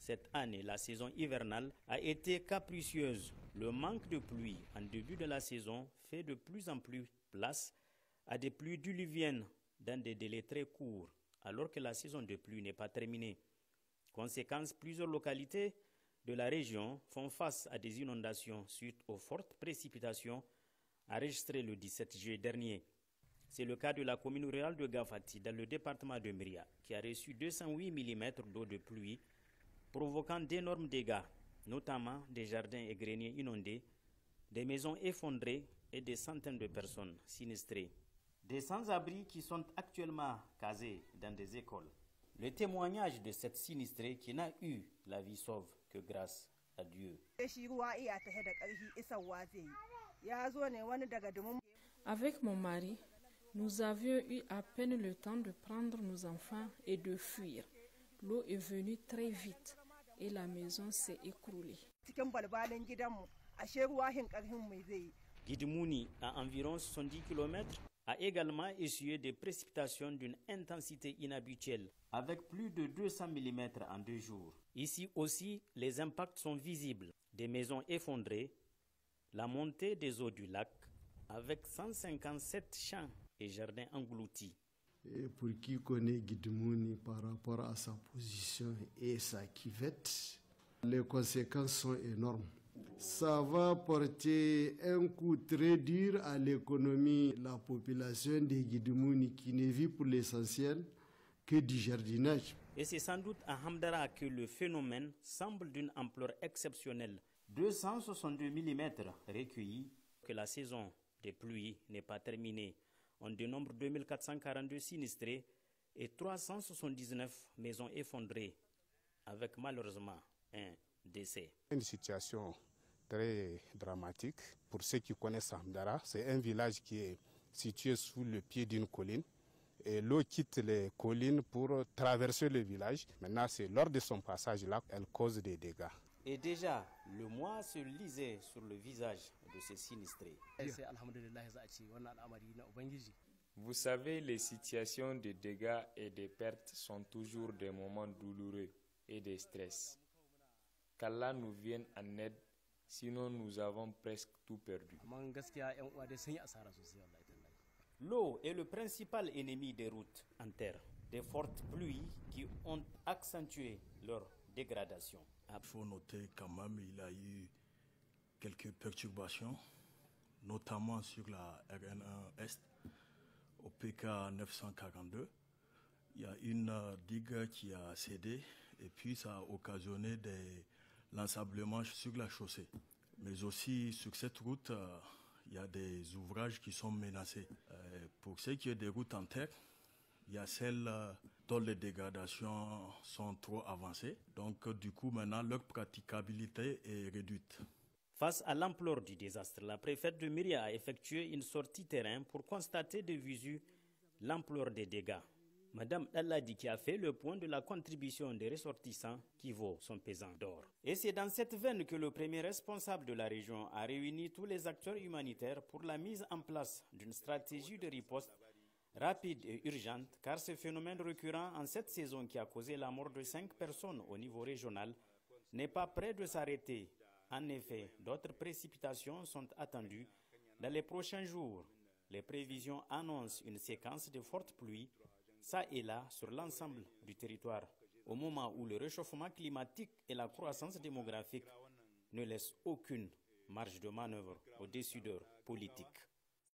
Cette année, la saison hivernale a été capricieuse. Le manque de pluie en début de la saison fait de plus en plus place à des pluies diluviennes dans des délais très courts, alors que la saison de pluie n'est pas terminée. Conséquence, plusieurs localités de la région font face à des inondations suite aux fortes précipitations enregistrées le 17 juillet dernier. C'est le cas de la commune rurale de Gafati, dans le département de Myria, qui a reçu 208 mm d'eau de pluie, provoquant d'énormes dégâts, notamment des jardins et greniers inondés, des maisons effondrées et des centaines de personnes sinistrées. Des sans-abri qui sont actuellement casés dans des écoles. Le témoignage de cette sinistrée qui n'a eu la vie sauve que grâce à Dieu. Avec mon mari, nous avions eu à peine le temps de prendre nos enfants et de fuir. L'eau est venue très vite et la maison s'est écroulée. Gidimouni, à environ 70 km, a également essuyé des précipitations d'une intensité inhabituelle, avec plus de 200 mm en 2 jours. Ici aussi, les impacts sont visibles. Des maisons effondrées, la montée des eaux du lac, avec 157 champs et jardins engloutis. Et pour qui connaît Gidimouni par rapport à sa position et sa cuvette, les conséquences sont énormes. Ça va porter un coup très dur à l'économie. La population de Gidimouni qui ne vit pour l'essentiel que du jardinage. Et c'est sans doute à Hamdara que le phénomène semble d'une ampleur exceptionnelle. 262 mm recueillis, que la saison des pluies n'est pas terminée. On dénombre 2442 sinistrés et 379 maisons effondrées, avec malheureusement un décès. Une situation très dramatique. Pour ceux qui connaissent Hamdara, c'est un village qui est situé sous le pied d'une colline. Et l'eau quitte les collines pour traverser le village. Maintenant, c'est lors de son passage là qu'elle cause des dégâts. Et déjà, le mois se lisait sur le visage de ces sinistrés. Vous savez, les situations de dégâts et de pertes sont toujours des moments douloureux et de stress. Qu'Allah nous vienne en aide, sinon nous avons presque tout perdu. L'eau est le principal ennemi des routes en terre. Des fortes pluies qui ont accentué leur dégradation. Il faut noter quand même qu'il y a eu quelques perturbations, notamment sur la RN1 Est, au PK 942. Il y a une digue qui a cédé et puis ça a occasionné l'ensablement sur la chaussée. Mais aussi sur cette route, il y a des ouvrages qui sont menacés. Pour ce qui est des routes en terre, il y a celles dont les dégradations sont trop avancées. Donc du coup, maintenant, leur praticabilité est réduite. Face à l'ampleur du désastre, la préfète de Myria a effectué une sortie terrain pour constater de visu l'ampleur des dégâts. Madame Dalladi qui a fait le point de la contribution des ressortissants qui vaut son pesant d'or. Et c'est dans cette veine que le premier responsable de la région a réuni tous les acteurs humanitaires pour la mise en place d'une stratégie de riposte rapide et urgente, car ce phénomène récurrent en cette saison qui a causé la mort de 5 personnes au niveau régional n'est pas près de s'arrêter. En effet, d'autres précipitations sont attendues dans les prochains jours. Les prévisions annoncent une séquence de fortes pluies, ça et là, sur l'ensemble du territoire, au moment où le réchauffement climatique et la croissance démographique ne laissent aucune marge de manœuvre aux décideurs politiques.